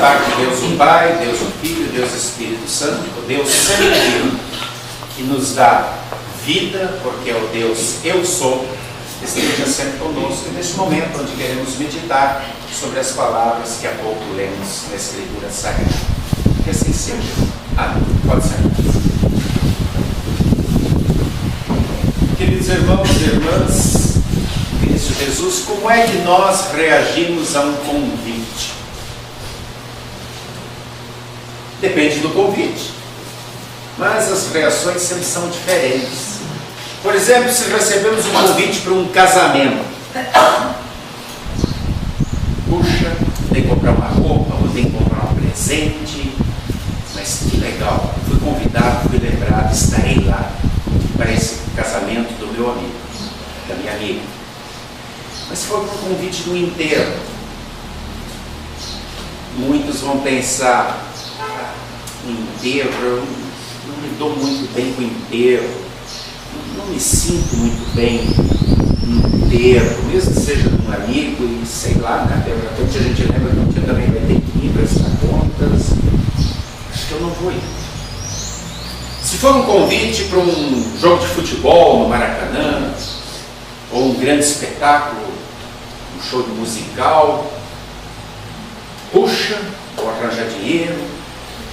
parte de Deus o Pai, Deus o Filho, Deus o Espírito Santo, o Deus sempre que nos dá vida, porque é o Deus Eu Sou, esteja sempre conosco neste momento onde queremos meditar sobre as palavras que há pouco lemos na Escritura Sagrada. Que assim seja. Amém. Pode ser. Queridos irmãos e irmãs, Cristo Jesus, como é que nós reagimos a um convite? Depende do convite, mas as reações sempre são diferentes. Por exemplo, se recebemos um convite para um casamento, puxa, tem que comprar uma roupa, ou tem que comprar um presente, mas que legal, fui convidado, fui lembrado, estarei lá para esse casamento do meu amigo, da minha amiga. Mas se for um convite do enterro, muitos vão pensar, enterro, eu não me dou muito bem com o enterro, não me sinto muito bem no enterro, mesmo que seja de um amigo, e sei lá, né? De repente a gente lembra que um dia também vai ter que ir prestar contas, acho que eu não vou ir. Se for um convite para um jogo de futebol no Maracanã, ou um grande espetáculo, um show de musical, puxa, vou arranjar dinheiro,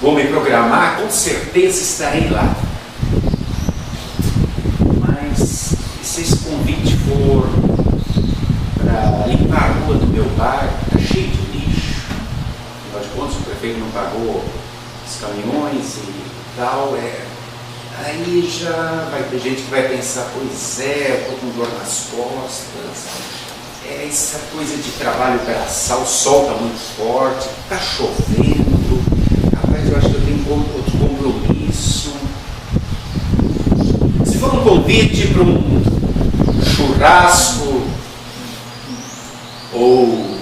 vou me programar, com certeza estarei lá. Mas e se esse convite for para limpar a rua do meu bairro, está cheio de lixo, afinal de contas o prefeito não pagou os caminhões e tal, aí já vai ter gente que vai pensar, pois é, estou com dor nas costas, essa coisa de trabalho braçal, o sol está muito forte, está chovendo, rapaz, eu acho que eu tenho outro compromisso. Se for um convite para um churrasco ou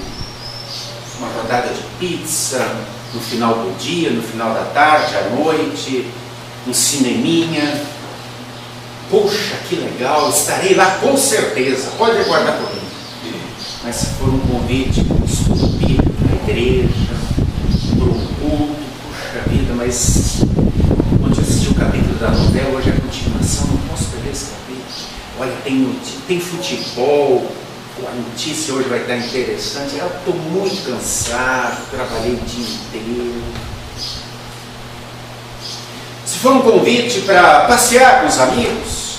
uma rodada de pizza no final do dia, no final da tarde, à noite, um cineminha, poxa, que legal, estarei lá com certeza, pode aguardar por mim. Mas se for um convite para um estudo bíblico na igreja, para um culto, puxa vida, mas onde eu assisti o capítulo da novela, hoje é a continuação, não posso perder esse capítulo. Olha, tem futebol, a notícia hoje vai estar interessante, eu estou muito cansado, trabalhei o dia inteiro. Se for um convite para passear com os amigos,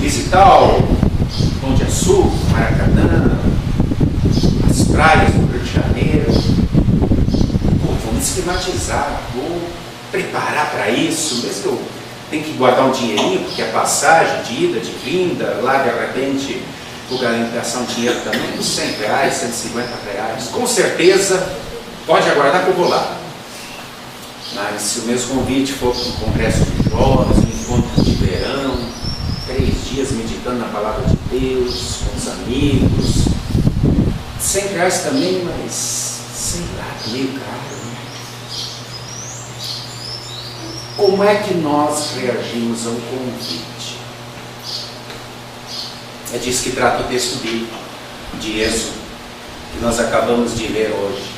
visitar o Pão de Açúcar, Maracanã, as praias do Rio de Janeiro, vou me esquematizar, vou preparar para isso, mesmo que eu tenha que guardar um dinheirinho, porque a passagem de ida, de vinda, lá de repente vou gastar um dinheiro também, uns R$100, R$150, com certeza pode aguardar que eu vou lá. Mas se o mesmo convite for para um congresso de jovens, um encontro de verão, 3 dias meditando na palavra de Deus, com os amigos, R$100 também, mas sei lá, meio caro, né? Como é que nós reagimos a um convite? É disso que trata o texto bíblico de Êxodo, que nós acabamos de ler hoje.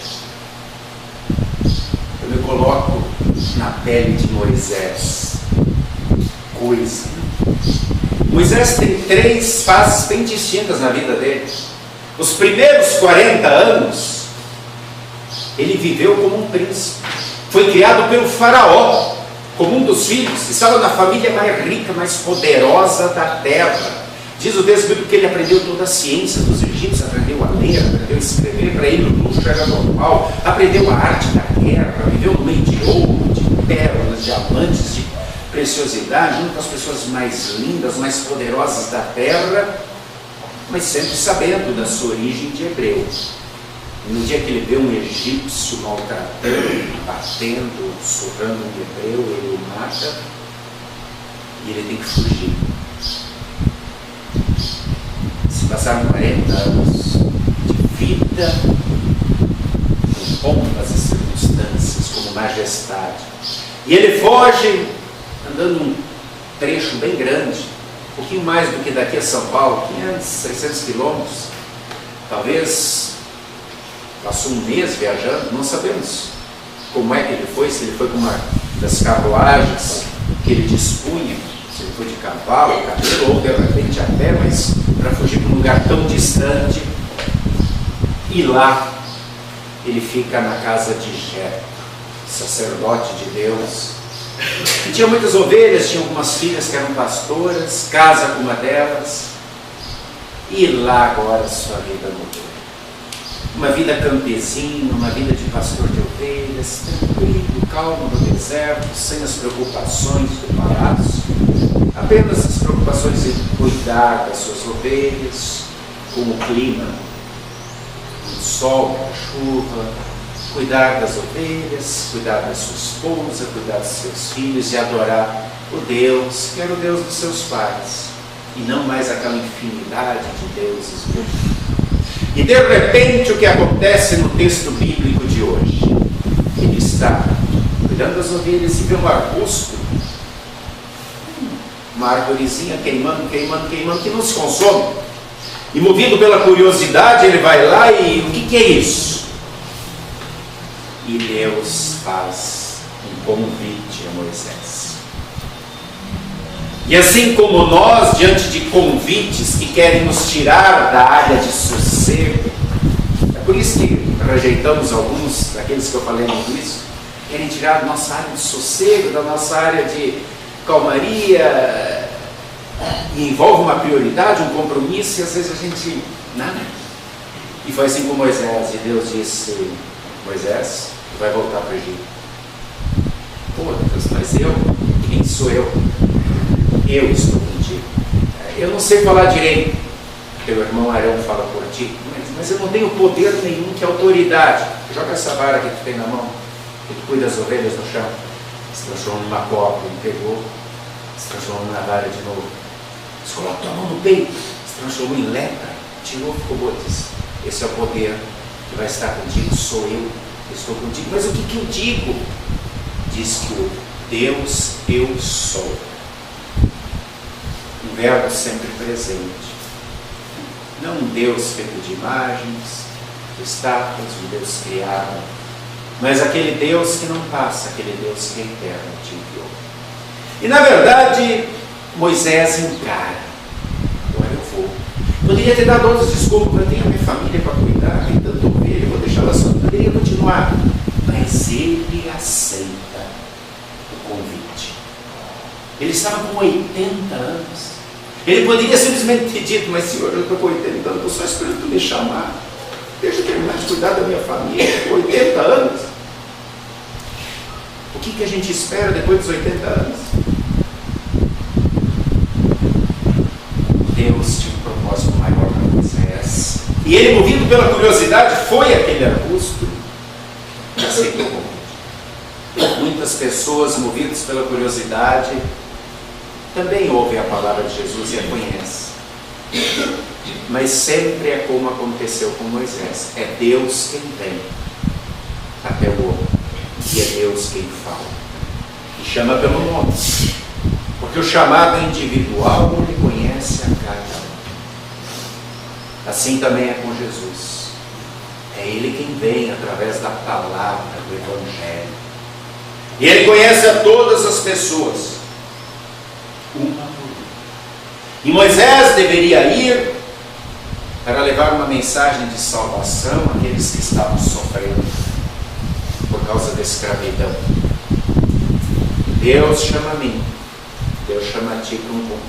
Eu me coloco na pele de Moisés. Coisa. Moisés tem 3 fases bem distintas na vida dele. Os primeiros 40 anos, ele viveu como um príncipe. Foi criado pelo faraó, como um dos filhos. Estava na família mais rica, mais poderosa da terra. Diz o texto bíblico que ele aprendeu toda a ciência dos egípcios, aprendeu a ler, aprendeu a escrever, para ele o luxo era normal, aprendeu a arte da guerra, viveu no meio de ouro, de pérolas, diamantes, de preciosidade, junto com as pessoas mais lindas, mais poderosas da terra, mas sempre sabendo da sua origem de hebreu. E no dia que ele vê um egípcio maltratando, batendo, surrando um hebreu, ele o mata e ele tem que fugir. Se passaram 40 anos de vida com pompas e circunstâncias, como majestade. E ele foge andando um trecho bem grande, um pouquinho mais do que daqui a São Paulo, 500, 600 quilômetros, talvez passou um mês viajando, não sabemos como é que ele foi, se ele foi com uma das carruagens que ele dispunha, se ele foi de cavalo, camelo, ou de repente a pé, mas para fugir para um lugar tão distante. E lá ele fica na casa de Jetro, sacerdote de Deus, que tinha muitas ovelhas, tinha algumas filhas que eram pastoras, casa com uma delas, e lá agora a sua vida mudou. Uma vida campesina, uma vida de pastor de ovelhas, tranquilo, calmo no deserto, sem as preocupações do palácio, apenas as preocupações em cuidar das suas ovelhas, com o clima, o sol, a chuva, cuidar das ovelhas, cuidar da sua esposa, cuidar dos seus filhos e adorar o Deus, que era o Deus dos seus pais, e não mais aquela infinidade de deuses. E de repente o que acontece no texto bíblico de hoje? Ele está cuidando das ovelhas e vê um arbusto, uma arvorezinha queimando, que não se consome. E movido pela curiosidade, ele vai lá e o que é isso? E Deus faz um convite a Moisés. E assim como nós, diante de convites que querem nos tirar da área de sossego, é por isso que rejeitamos alguns daqueles que eu falei no início, querem tirar da nossa área de sossego, da nossa área de calmaria, e envolve uma prioridade, um compromisso, e às vezes a gente nada. E foi assim com Moisés, e Deus disse: Moisés, tu vai voltar para o Egito. Pô, Deus, mas quem sou eu? Eu estou contigo. Eu não sei falar direito, teu irmão Arão fala por ti, mas eu não tenho poder nenhum, que autoridade. Joga essa vara que tu tem na mão, que tu cuida das ovelhas no chão. Se transformou numa cobra, ele pegou, se transformou numa vara de novo. Se coloca tua mão no peito, se transformou em lepra, tirou, ficou botes. Esse é o poder que vai estar contigo, sou eu, estou contigo. Mas o que eu digo? Diz que o Deus eu sou. Um verbo sempre presente. Não um Deus feito de imagens, de estátuas, um Deus criado, mas aquele Deus que não passa, aquele Deus que é eterno, te enviou. E na verdade, Moisés encara: agora eu vou. Poderia ter dado outras desculpas, eu tenho a minha família para cuidar, tem tanto ovelha, eu vou deixar ela só, poderia continuar. Mas ele aceita o convite. Ele estava com 80 anos. Ele poderia simplesmente ter dito: mas Senhor, eu estou com 80 anos, estou só esperando tu me chamar. Deixa eu terminar de cuidar da minha família, com 80 anos. O que a gente espera depois dos 80 anos? Deus tinha um propósito maior para Moisés. E ele, movido pela curiosidade, foi àquele arbusto e aceitou o convite. Muitas pessoas, movidas pela curiosidade, também ouvem a palavra de Jesus e a conhecem. Mas sempre é como aconteceu com Moisés: é Deus quem vem até o homem, e é Deus quem fala e chama pelo nome, porque o chamado individual ele conhece a cada um. Assim também é com Jesus. É Ele quem vem através da palavra do Evangelho, e Ele conhece a todas as pessoas, uma por uma. E Moisés deveria ir para levar uma mensagem de salvação àqueles que estavam sofrendo por causa da escravidão. Deus chama a mim, Deus chama a ti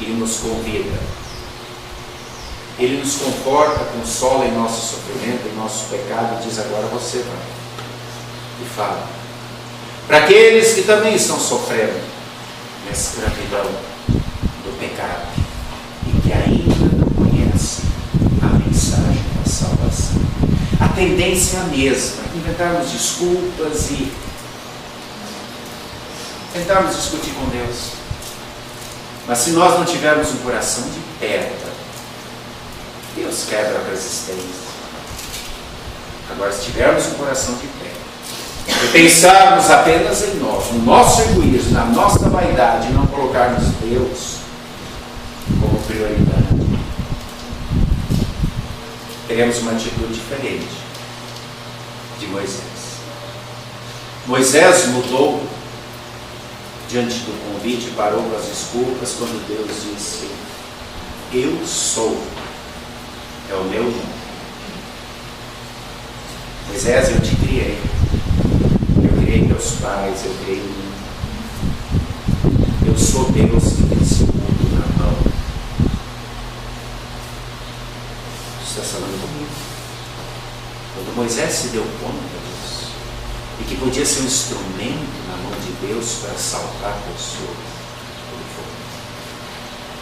e nos convida. Ele nos conforta, consola em nosso sofrimento, em nosso pecado, e diz: agora você vai. E fala para aqueles que também estão sofrendo na escravidão do pecado e que ainda não conhecem a mensagem da salvação. A tendência é a mesma: inventarmos desculpas e tentarmos discutir com Deus. Mas se nós não tivermos um coração de pedra, Deus quebra a resistência. Agora, se tivermos um coração de pedra e pensarmos apenas em nós, no nosso egoísmo, na nossa vaidade, e não colocarmos Deus como prioridade, teremos uma atitude diferente. de Moisés. Moisés mudou diante do convite, parou com as desculpas quando Deus disse: eu sou, é o meu nome. Moisés, eu te criei, eu criei meus pais, eu criei o mundo. Eu sou Deus que tem esse mundo na mão. Você está falando comigo? Quando Moisés se deu conta disso, e que podia ser um instrumento na mão de Deus para salvar pessoas,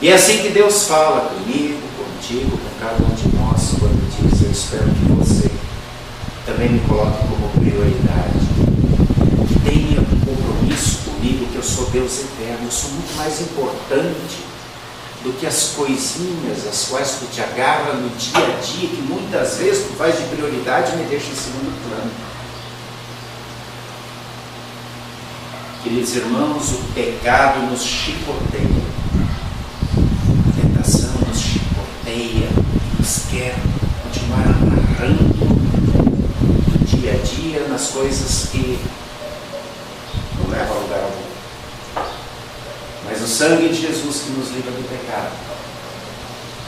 e é assim que Deus fala comigo, contigo, com cada um de nós, quando diz: eu espero que você também me coloque como prioridade, que tenha um compromisso comigo, que eu sou Deus eterno, eu sou muito mais importante do que as coisinhas as quais tu te agarra no dia a dia, que muitas vezes tu faz de prioridade e me deixa em segundo plano. Queridos irmãos, o pecado nos chicoteia, a tentação nos chicoteia, nos quer continuar amarrando no dia a dia nas coisas que não levam a lugar algum. Mas o sangue de Jesus, que nos livra do pecado,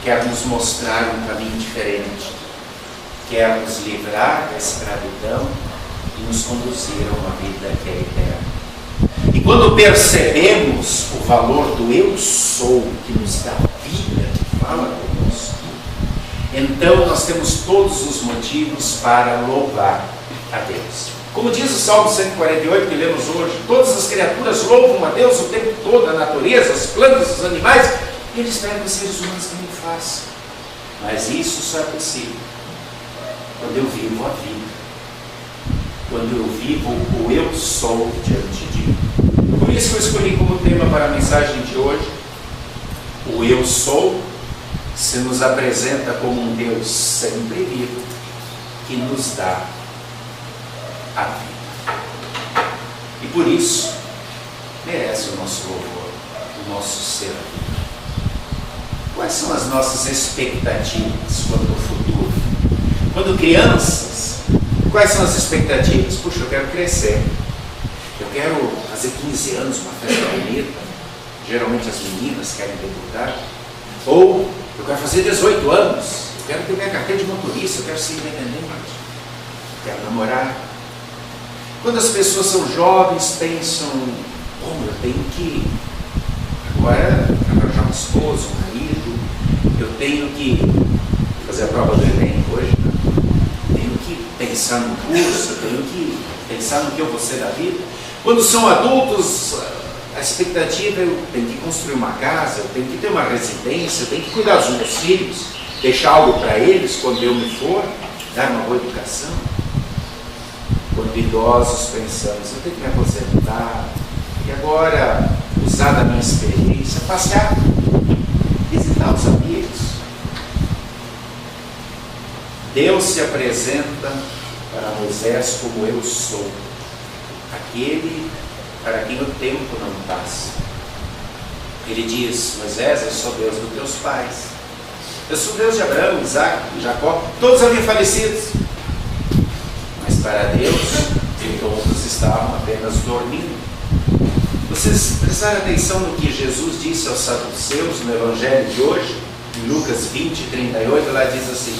quer nos mostrar um caminho diferente, quer nos livrar da escravidão e nos conduzir a uma vida que é eterna. E quando percebemos o valor do eu sou, que nos dá vida, que fala conosco, então nós temos todos os motivos para louvar a Deus. Como diz o Salmo 148 que lemos hoje, todas as criaturas louvam a Deus o tempo todo, a natureza, as plantas, os animais, e eles pedem os seres humanos que me façam. Mas isso só é possível quando eu vivo a vida, quando eu vivo o eu sou diante de mim. Por isso que eu escolhi como tema para a mensagem de hoje: o eu sou se nos apresenta como um Deus sempre vivo, que nos dá a vida. E por isso merece o nosso louvor, o nosso ser. Quais são as nossas expectativas quanto ao futuro? Quando crianças, quais são as expectativas? Puxa, eu quero crescer, eu quero fazer 15 anos, uma festa bonita. Geralmente as meninas querem debutar. Ou eu quero fazer 18 anos, eu quero ter minha carteira de motorista, eu quero ser independente, eu quero namorar. Quando as pessoas são jovens, pensam: bom, eu tenho que agora arranjar um esposo, um marido, eu tenho que fazer a prova do Enem hoje, né? Tenho que pensar no curso, eu tenho que pensar no que eu vou ser da vida. Quando são adultos, a expectativa é: eu tenho que construir uma casa, eu tenho que ter uma residência, eu tenho que cuidar dos meus filhos, deixar algo para eles quando eu me for, dar uma boa educação. Quando idosos, pensamos: eu tenho que me aposentar e agora usar da minha experiência, passear, visitar os amigos. Deus se apresenta para Moisés como eu sou, aquele para quem o tempo não passa. Ele diz: Moisés, eu sou Deus dos teus pais, eu sou Deus de Abraão, Isaac e Jacó. Todos haviam falecido, mas para Deus todos estavam apenas dormindo. Vocês prestaram atenção no que Jesus disse aos saduceus no Evangelho de hoje, em Lucas 20, 38, lá diz assim: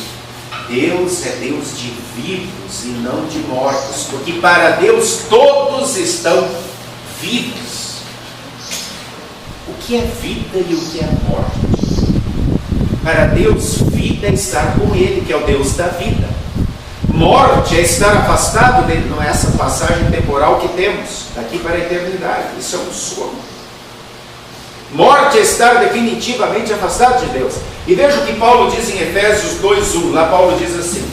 Deus é Deus de vivos e não de mortos, porque para Deus todos estão vivos. O que é vida e o que é morte? Para Deus, vida é estar com Ele, que é o Deus da vida. Morte é estar afastado dele, não é essa passagem temporal que temos daqui para a eternidade. Isso é um sono. Morte é estar definitivamente afastado de Deus. E veja o que Paulo diz em Efésios 2:1. Lá Paulo diz assim: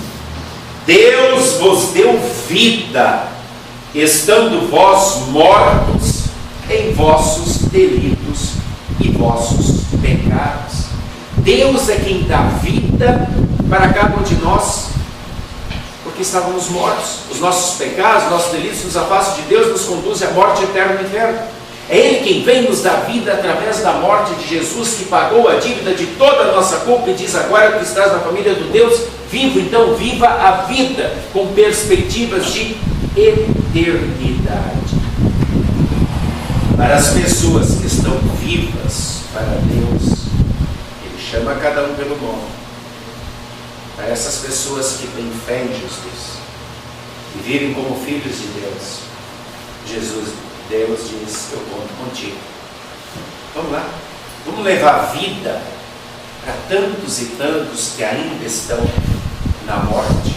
Deus vos deu vida, estando vós mortos em vossos delitos e vossos pecados. Deus é quem dá vida para cada um de nós, porque estávamos mortos. Os nossos pecados, nossos delitos nos afastam de Deus, nos conduzem à morte eterna no inferno. É Ele quem vem nos dar vida através da morte de Jesus, que pagou a dívida de toda a nossa culpa e diz: agora tu estás na família do Deus vivo, então viva a vida com perspectivas de eternidade. Para as pessoas que estão vivas para Deus, Ele chama cada um pelo nome. Para essas pessoas que têm fé em Jesus e vivem como filhos de Deus, Deus diz: eu conto contigo. Vamos lá, vamos levar vida para tantos e tantos que ainda estão na morte.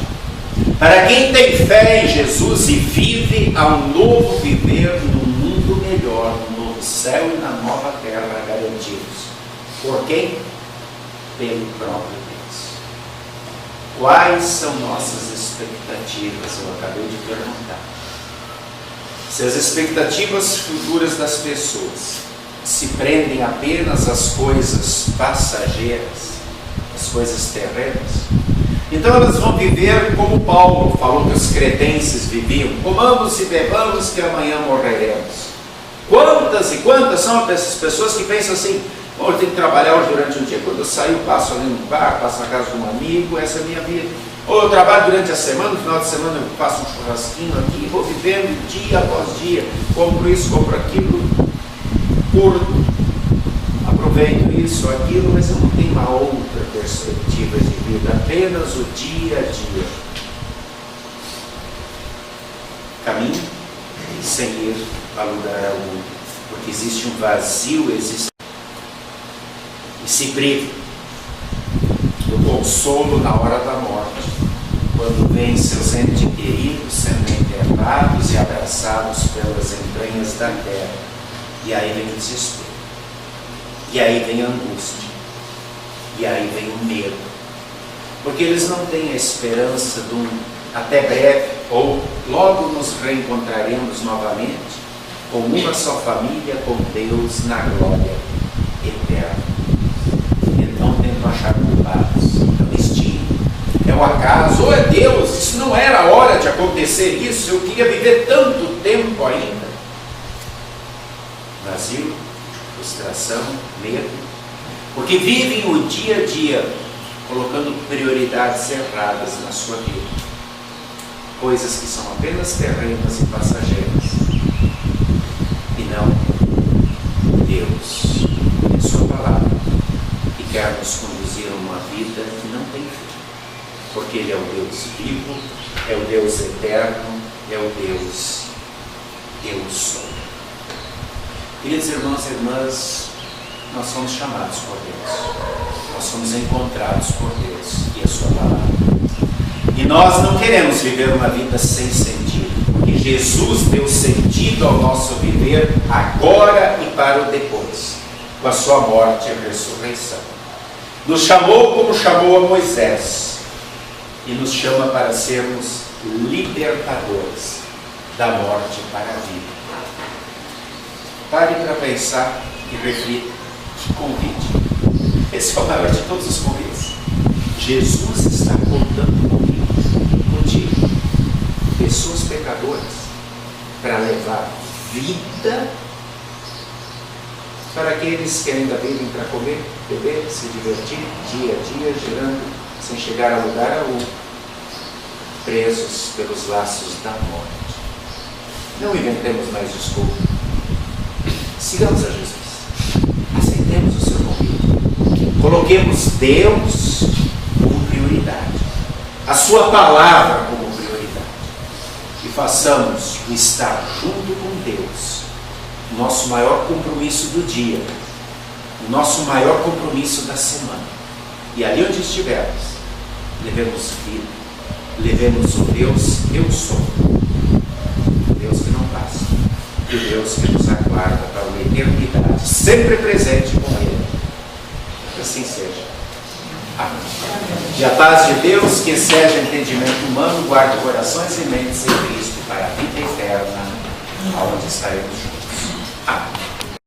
Para quem tem fé em Jesus e vive a um novo viver num mundo melhor, no novo céu e na nova terra garantidos. Por quem? Pelo próprio Deus. Quais são nossas expectativas? Eu acabei de perguntar. Se as expectativas futuras das pessoas se prendem apenas às coisas passageiras, às coisas terrenas, então elas vão viver como Paulo falou que os cretenses viviam: comamos e bebamos que amanhã morreremos. Quantas e quantas são essas pessoas que pensam assim: eu tenho que trabalhar hoje durante um dia, quando eu saio eu passo ali no bar, passo na casa de um amigo, essa é a minha vida. Ou eu trabalho durante a semana, no final de semana eu faço um churrasquinho aqui, vou vivendo dia após dia, compro isso, compro aquilo, curto, aproveito isso ou aquilo, mas eu não tenho uma outra perspectiva de vida, apenas o dia a dia. Caminho sem ir a lugar algum, porque existe um vazio existente. E se priva do consolo na hora da morte, quando vêm seus entes queridos sendo enterrados e abraçados pelas entranhas da terra. E aí vem o desespero, e aí vem a angústia, e aí vem o medo, porque eles não têm a esperança de um até breve, ou logo nos reencontraremos novamente, com uma só família, com Deus na glória eterna. Então tentam achar culpados, é o destino, é o acaso, ou é Deus, isso não era a hora de acontecer isso, eu queria viver tanto tempo ainda. Vazio, frustração, medo, porque vivem o dia a dia colocando prioridades erradas na sua vida, coisas que são apenas terrenas e passageiras, e não Deus, em sua palavra, que quer nos conduzir a uma vida que não tem fim, porque Ele é o Deus vivo, é o Deus eterno, é o Deus eu sou. Queridos irmãos e irmãs, nós somos chamados por Deus, nós somos encontrados por Deus e a sua palavra. E nós não queremos viver uma vida sem sentido, porque Jesus deu sentido ao nosso viver agora e para o depois, com a sua morte e ressurreição. Nos chamou como chamou a Moisés, e nos chama para sermos libertadores da morte para a vida. Pare para pensar e reflita. Que convite! Esse é o maior de todos os convites. Jesus está contando contigo, pessoas pecadoras, para levar vida para aqueles que ainda vivem para comer, beber, se divertir, dia a dia, girando, sem chegar a lugar algum, presos pelos laços da morte. Não inventemos mais desculpa. Sigamos a Jesus, aceitemos o seu convite, coloquemos Deus como prioridade, a sua palavra como prioridade, e façamos o estar junto com Deus o nosso maior compromisso do dia, o nosso maior compromisso da semana. E ali onde estivermos, levemos vida, levemos o Deus eu sou, o Deus que não passa, e o Deus que nos aguarda para uma eternidade, sempre presente com Ele. Que assim seja. Amém. E a paz de Deus, que excede entendimento humano, guarde corações e mentes em Cristo para a vida eterna, aonde estaremos juntos. Amém.